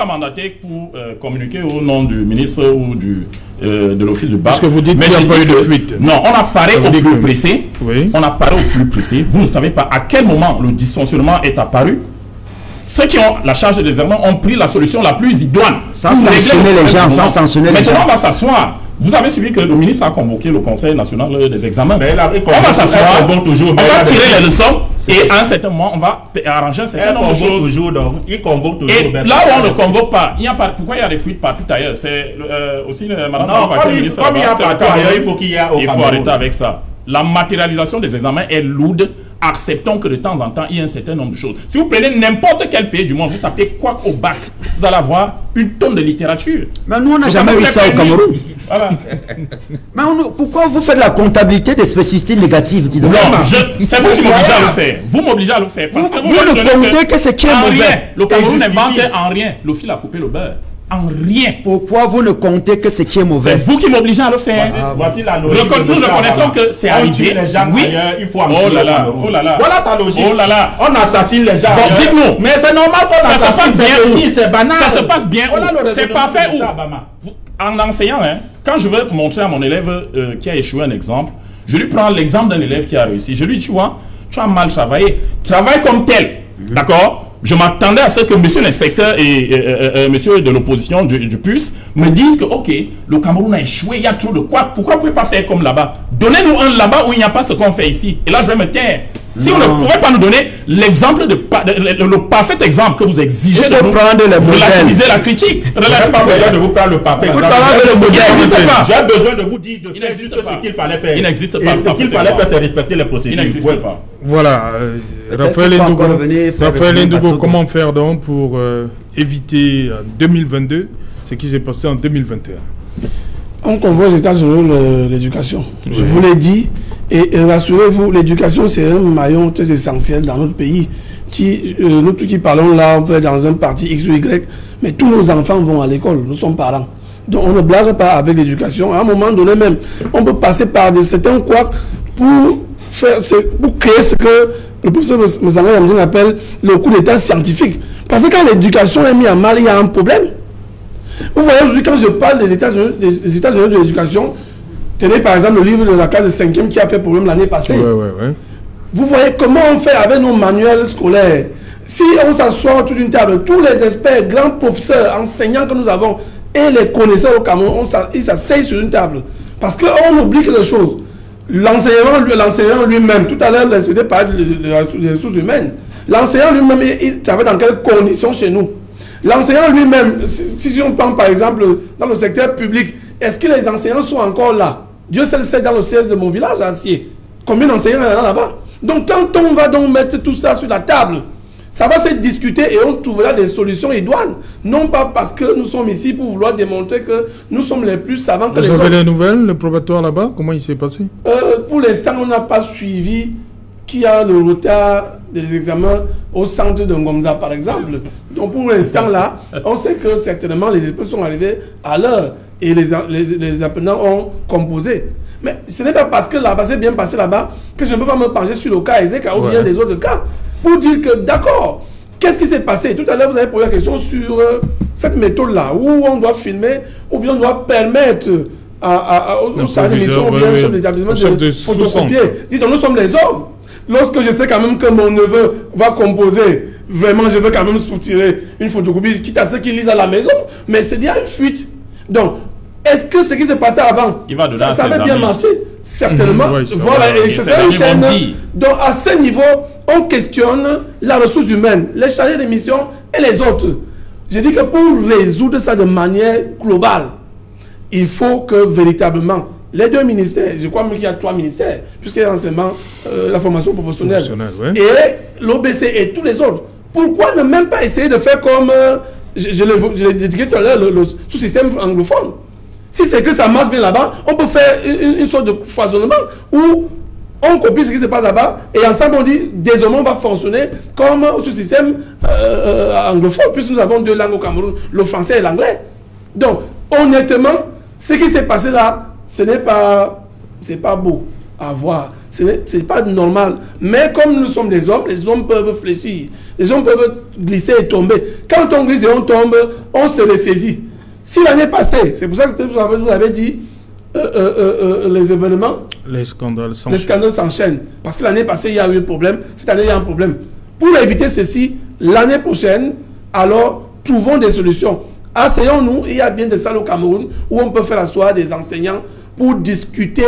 [SPEAKER 3] mandaté pour communiquer au nom du ministre ou de l'office du BAC.
[SPEAKER 1] Parce que vous dites qu'il n'y a pas eu de fuite.
[SPEAKER 3] Non, on a parlé au plus pressé.
[SPEAKER 1] Oui.
[SPEAKER 3] On a parlé au plus pressé. Vous ne savez pas à quel moment le dysfonctionnement est apparu. Ceux qui ont la charge des examens ont pris la solution la plus idoine.
[SPEAKER 4] Sans sanctionner les gens, sans sanctionner les gens.
[SPEAKER 3] Maintenant, on va s'asseoir. Vous avez suivi que le ministre a convoqué le Conseil national des examens. On va s'asseoir, on va tirer les leçons et à un certain moment, on va arranger un certain nombre de choses.
[SPEAKER 2] Il convoque toujours.
[SPEAKER 3] Et là où on ne convoque pas, pourquoi il y a des fuites partout ailleurs? C'est aussi madame
[SPEAKER 2] le ministre. Il faut qu'il y ait au Cameroun.
[SPEAKER 3] Il faut arrêter avec ça. La matérialisation des examens est lourde. Acceptons que de temps en temps, il y a un certain nombre de choses. Si vous prenez n'importe quel pays du monde, vous tapez quoi au bac, vous allez avoir une tonne de littérature.
[SPEAKER 4] Mais nous, on n'a jamais vu ça au Cameroun.
[SPEAKER 3] Voilà.
[SPEAKER 4] Mais pourquoi vous faites la comptabilité des spécificités négatives?
[SPEAKER 3] Non, c'est vous qui m'obligez à le faire. Vous m'obligez à le faire. Parce que
[SPEAKER 4] vous ne comptez que ce qui est mauvais.
[SPEAKER 3] Le Cameroun n'invente en rien. Le fil a coupé le beurre. En rien.
[SPEAKER 4] Pourquoi vous ne comptez que ce qui est mauvais?
[SPEAKER 3] C'est vous qui m'obligez à le faire.
[SPEAKER 2] Voici la logique.
[SPEAKER 3] Nous reconnaissons que c'est arrivé.
[SPEAKER 2] Oui. Il faut
[SPEAKER 3] oh là là, oh là là.
[SPEAKER 2] Voilà ta logique.
[SPEAKER 3] Oh là là.
[SPEAKER 2] On assassine les gens.
[SPEAKER 3] Bon, dites-nous.
[SPEAKER 2] Mais c'est normal qu'on
[SPEAKER 3] ça se passe bien.
[SPEAKER 2] C'est banal.
[SPEAKER 3] Ça se passe bien. C'est parfait. En enseignant, quand je veux montrer à mon élève qui a échoué un exemple, je lui prends l'exemple d'un élève qui a réussi. Je lui dis, tu vois, tu as mal travaillé. Travaille comme tel. D'accord? Je m'attendais à ce que monsieur l'inspecteur et monsieur de l'opposition du PUS me disent que, ok, le Cameroun a échoué, il y a trop de quoi. Pourquoi vous ne pouvez pas faire comme là-bas? Donnez-nous un là-bas où il n'y a pas ce qu'on fait ici. Et là, je vais me taire. Si vous ne pouvez pas nous donner l'exemple le parfait exemple que vous exigez de nous, relativiser la critique.
[SPEAKER 2] Je n'ai pas besoin de vous prendre le parfait exemple. J'ai besoin de vous dire de faire juste ce qu'il fallait faire.
[SPEAKER 3] Il n'existe pas.
[SPEAKER 2] Ce qu'il fallait faire, c'est respecter les procédures.
[SPEAKER 3] Il n'existe pas.
[SPEAKER 1] Voilà. Raphaël Ndougo, comment faire donc pour éviter en 2022 ce qui s'est passé en 2021?
[SPEAKER 5] On convoque aux États-Unis l'éducation. Oui. Je vous l'ai dit. Et rassurez-vous, l'éducation, c'est un maillon très essentiel dans notre pays. Nous tous qui parlons là, on peut être dans un parti X ou Y, mais tous nos enfants vont à l'école, nous sommes parents. Donc on ne blague pas avec l'éducation. À un moment donné même, on peut passer par certains couacs pour créer ce que le professeur Moussanga Yamzine appelle le coup d'état scientifique. Parce que quand l'éducation est mise en mal, il y a un problème. Vous voyez aujourd'hui, quand je parle des États-Unis de l'éducation, tenez par exemple le livre de la classe de 5e qui a fait problème l'année passée.
[SPEAKER 1] Ouais.
[SPEAKER 5] Vous voyez comment on fait avec nos manuels scolaires. Si on s'assoit autour d'une table, tous les experts, grands professeurs, enseignants que nous avons et les connaisseurs au Cameroun, ils s'asseyent sur une table. Parce qu'on oublie quelque chose. L'enseignant lui-même, tout à l'heure, l'inspecteur parlait des ressources humaines. L'enseignant lui-même, il savait dans quelles conditions chez nous. L'enseignant lui-même, si on prend par exemple dans le secteur public, est-ce que les enseignants sont encore là? Dieu seul sait dans le CS de mon village à Acier. Combien d'enseignants il y en a là-bas? Donc quand on va donc mettre tout ça sur la table, Ça va se discuter et on trouvera des solutions idoines. Non pas parce que nous sommes ici pour vouloir démontrer que nous sommes les plus savants que les autres.
[SPEAKER 1] Vous avez les nouvelles, le probatoire là-bas, comment il s'est passé?
[SPEAKER 5] Pour l'instant, on n'a pas suivi qu'il y a le retard des examens au centre de Ngomza, par exemple. Donc pour l'instant là, on sait que certainement les épreuves sont arrivées à l'heure et les apprenants ont composé. Mais ce n'est pas parce que là-bas c'est bien passé là-bas que je ne peux pas me pencher sur le cas Ezeka ou bien les autres cas. Pour dire que d'accord, qu'est-ce qui s'est passé? Tout à l'heure vous avez posé la question sur cette méthode-là, où on doit filmer, ou bien on doit permettre aux chargés de mission ou bien aux chefs d'établissement de photocopier. Dis donc, nous sommes les hommes. Lorsque je sais quand même que mon neveu va composer, vraiment je veux quand même soutirer une photocopie, quitte à ceux qui lisent à la maison, mais c'est bien une fuite. Donc, est-ce que ce qui s'est passé avant, ça avait bien marché? Certainement. Voilà, et c'est une chaîne. Donc, à ce niveau, on questionne la ressource humaine, les chargés de mission et les autres. Je dis que pour résoudre ça de manière globale, il faut que véritablement les deux ministères, je crois même qu'il y a 3 ministères, puisqu'il y a l'enseignement, la formation professionnelle, et l'OBC et tous les autres. Pourquoi ne même pas essayer de faire comme, je l'ai dit tout à l'heure, le sous-système anglophone? Si c'est que ça marche bien là-bas, on peut faire une sorte de foisonnement où on copie ce qui se passe là-bas et ensemble on dit désormais on va fonctionner comme sous système anglophone, puisque nous avons 2 langues au Cameroun, le français et l'anglais. Donc honnêtement, ce qui s'est passé là, ce n'est pas, c'est pas beau à voir, c'est pas normal. Mais comme nous sommes des hommes peuvent fléchir, les hommes peuvent glisser et tomber. Quand on glisse et on tombe, on se ressaisit. Si l'année passée, c'est pour ça que vous avez dit les événements, les scandales s'enchaînent. Parce que l'année passée, il y a eu un problème. Cette année, il y a un problème. Pour éviter ceci, l'année prochaine, alors, trouvons des solutions. Asseyons-nous, il y a bien des salles au Cameroun où on peut faire asseoir des enseignants pour discuter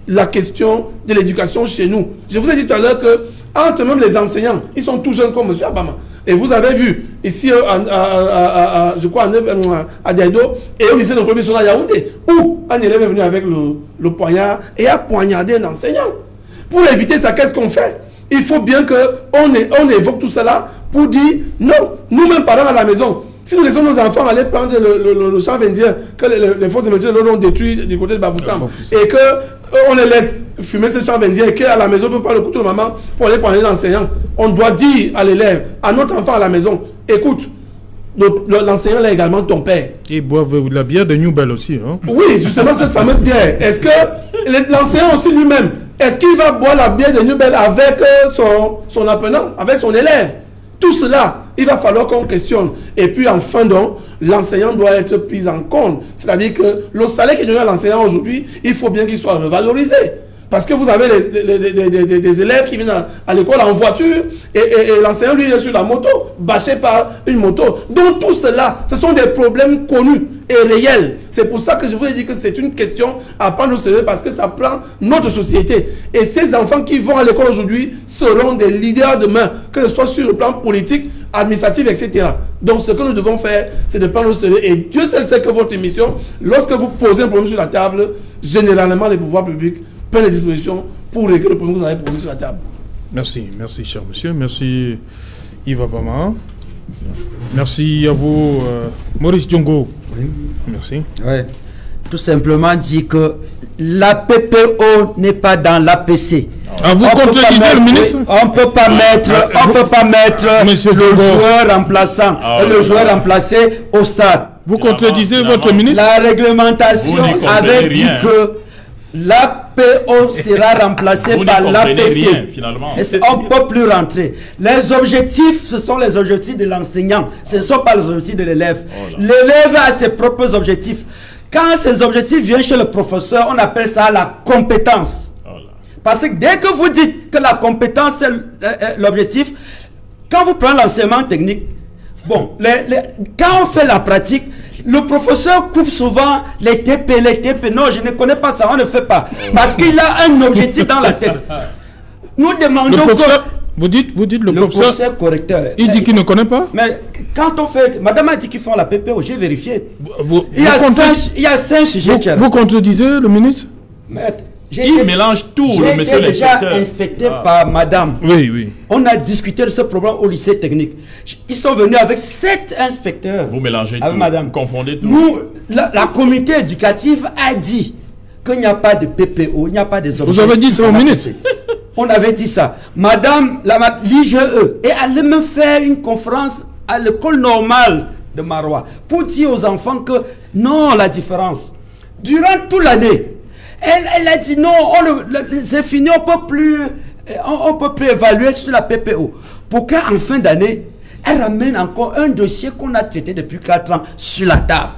[SPEAKER 5] la question de l'éducation chez nous. Je vous ai dit tout à l'heure que, entre même les enseignants, ils sont tout jeunes comme M. Abama. Et vous avez vu, ici, je crois, à Diado, et au lycée de Nkobi, à Yaoundé, où un élève est venu avec le poignard et a poignardé un enseignant. Pour éviter ça, qu'est-ce qu'on fait? Il faut bien qu'on évoque tout cela pour dire, non, nous-mêmes parents à la maison, si nous laissons nos enfants aller prendre le champ indien que les forces de métier leur ont détruit du côté de Bafoussam, et qu'on les laisse fumer ce champ indien et qu'à la maison on peut prendre le couteau de maman pour aller prendre l'enseignant, on doit dire à l'élève, à notre enfant à la maison, écoute, l'enseignant là également ton père. Ils boivent de la bière de New Bell aussi. Hein? Oui, justement cette fameuse bière. Est-ce que l'enseignant aussi lui-même, est-ce qu'il va boire la bière de New Bell avec son apprenant, avec son élève? Tout cela, il va falloir qu'on questionne. Et puis enfin donc, l'enseignant doit être pris en compte. C'est-à-dire que le salaire qui est donné à l'enseignant aujourd'hui, il faut bien qu'il soit revalorisé. Parce que vous avez des élèves qui viennent à l'école en voiture et l'enseignant lui est sur la moto, bâché par une moto. Donc tout cela, ce sont des problèmes connus et réels. C'est pour ça que je vous ai dit que c'est une question à prendre au sérieux parce que ça prend notre société. Et ces enfants qui vont à l'école aujourd'hui seront des leaders demain, que ce soit sur le plan politique, administratif, etc. Donc ce que nous devons faire, c'est de prendre au sérieux. Et Dieu seul sait que votre émission, lorsque vous posez un problème sur la table, généralement les pouvoirs publics prennent les dispositions pour régler le problème que vous avez posé sur la table. Merci, merci cher monsieur, merci Yves Abama. Merci à vous Maurice Diongo. Oui. Merci. Ouais.
[SPEAKER 4] Tout simplement dit que la PPO n'est pas dans l'APC.
[SPEAKER 1] Ah, vous contredisez le ministre?
[SPEAKER 4] On ne peut pas mettre le joueur remplaçant et le joueur remplacé au stade.
[SPEAKER 1] Vous contredisez votre ministre?
[SPEAKER 4] La réglementation avait dit que l'APO sera remplacée par l'APC. On ne peut plus rentrer. Les objectifs, ce sont les objectifs de l'enseignant. Ce ne sont pas les objectifs de l'élève. L'élève a ses propres objectifs. Quand ces objectifs viennent chez le professeur, on appelle ça la compétence. Parce que dès que vous dites que la compétence c'est l'objectif, quand vous prenez l'enseignement technique, bon, quand on fait la pratique, le professeur coupe souvent les TP. Non, je ne connais pas ça, on ne fait pas. Parce qu'il a un objectif dans la tête. Nous demandons que...
[SPEAKER 1] Vous dites le professeur
[SPEAKER 4] correcteur.
[SPEAKER 1] Il dit qu'il ne connaît pas.
[SPEAKER 4] Mais quand on fait... Madame a dit qu'ils font la PPO, j'ai vérifié. Il y a 5 sujets.
[SPEAKER 1] Vous contredisez le ministre?
[SPEAKER 4] Mais
[SPEAKER 3] Il mélange tout, le monsieur l'inspecteur.
[SPEAKER 4] J'ai déjà inspecté par madame.
[SPEAKER 1] Oui, oui.
[SPEAKER 4] On a discuté de ce problème au lycée technique. Ils sont venus avec 7 inspecteurs.
[SPEAKER 3] Vous mélangez
[SPEAKER 4] avec
[SPEAKER 3] tout,
[SPEAKER 4] madame.
[SPEAKER 3] vous confondez tout.
[SPEAKER 4] Nous, la communauté éducative a dit qu'il n'y a pas de PPO, il n'y a pas des objets.
[SPEAKER 1] Vous avez dit ça au ministre?
[SPEAKER 4] On avait dit ça. Madame, l'IGE est allée même faire une conférence à l'école normale de Marois pour dire aux enfants que non, la différence. Durant toute l'année, elle a dit non, c'est fini, on peut plus évaluer sur la PPO. Pour qu'en fin d'année, elle ramène encore un dossier qu'on a traité depuis 4 ans sur la table.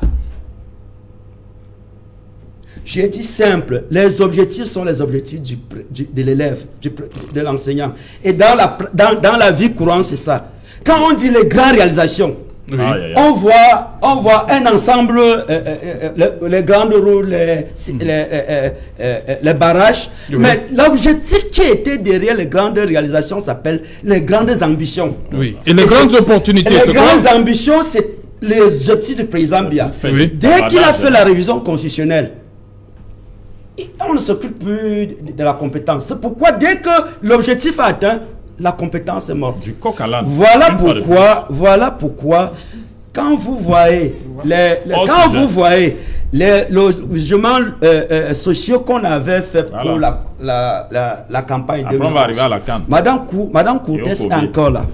[SPEAKER 4] J'ai dit simple, les objectifs sont les objectifs de l'élève, de l'enseignant. Et dans la vie courante, c'est ça. Quand on dit les grandes réalisations, oui. On voit un ensemble, les grandes roues, les barrages. Oui. Mais l'objectif qui était derrière les grandes réalisations s'appelle les grandes ambitions.
[SPEAKER 1] Oui. Et les grandes opportunités.
[SPEAKER 4] Les grandes ambitions, c'est les objectifs du président Biya. Oui. Dès qu'il a fait la révision constitutionnelle, on ne s'occupe plus de la compétence. C'est pourquoi dès que l'objectif est atteint, la compétence est morte.
[SPEAKER 3] Du coq à l'âne.
[SPEAKER 4] Voilà pourquoi, quand vous voyez les logements sociaux qu'on avait fait pour la campagne de
[SPEAKER 3] on va arriver à la CAN.
[SPEAKER 4] Madame Courtès est encore là.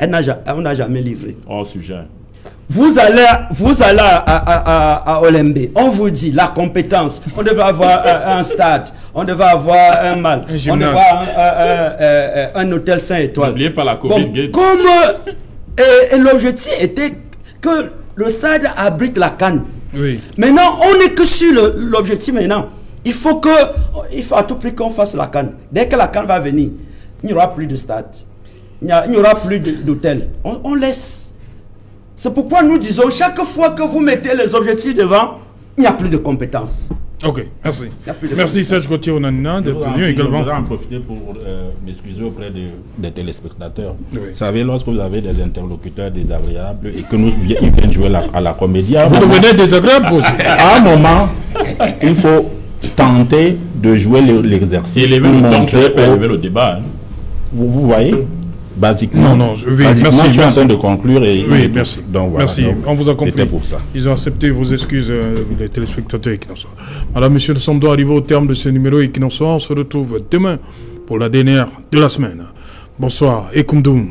[SPEAKER 4] On n'a jamais livré.
[SPEAKER 3] Hors sujet.
[SPEAKER 4] Vous allez à Olembe, on vous dit la compétence, on devait avoir un stade, on devait avoir un mall, on devait avoir un hôtel 5 étoiles.
[SPEAKER 3] N'oubliez pas la Covid.
[SPEAKER 4] Et l'objectif était que le stade abrite la CAN.
[SPEAKER 1] Oui.
[SPEAKER 4] Maintenant, on n'est que sur l'objectif maintenant. Il faut à tout prix qu'on fasse la CAN. Dès que la CAN va venir, il n'y aura plus de stade, il n'y aura plus d'hôtel. On laisse. C'est pourquoi nous disons, chaque fois que vous mettez les objectifs devant, il n'y a plus de compétences.
[SPEAKER 1] Ok, merci. Merci Serge Gauthier Onanina d'être venu également.
[SPEAKER 2] Je voudrais en profiter pour m'excuser auprès des téléspectateurs. Oui. Vous savez, lorsque vous avez des interlocuteurs désagréables et que nous viennent jouer à la comédie,
[SPEAKER 1] vous devenez désagréable aussi.
[SPEAKER 2] À un moment, il faut tenter de jouer l'exercice.
[SPEAKER 3] Et donc, je vais pas élever le débat. Hein.
[SPEAKER 2] Vous voyez? Basiquement,
[SPEAKER 1] merci,
[SPEAKER 2] je suis en train de conclure et
[SPEAKER 1] oui, merci.
[SPEAKER 2] Donc, voilà,
[SPEAKER 1] merci. Donc, on vous a compris.
[SPEAKER 2] Pour ça.
[SPEAKER 1] Ils ont accepté vos excuses, les téléspectateurs Equinox. Madame, monsieur, nous sommes arrivés au terme de ce numéro Equinox. On se retrouve demain pour la dernière de la semaine. Bonsoir et Koumdoum.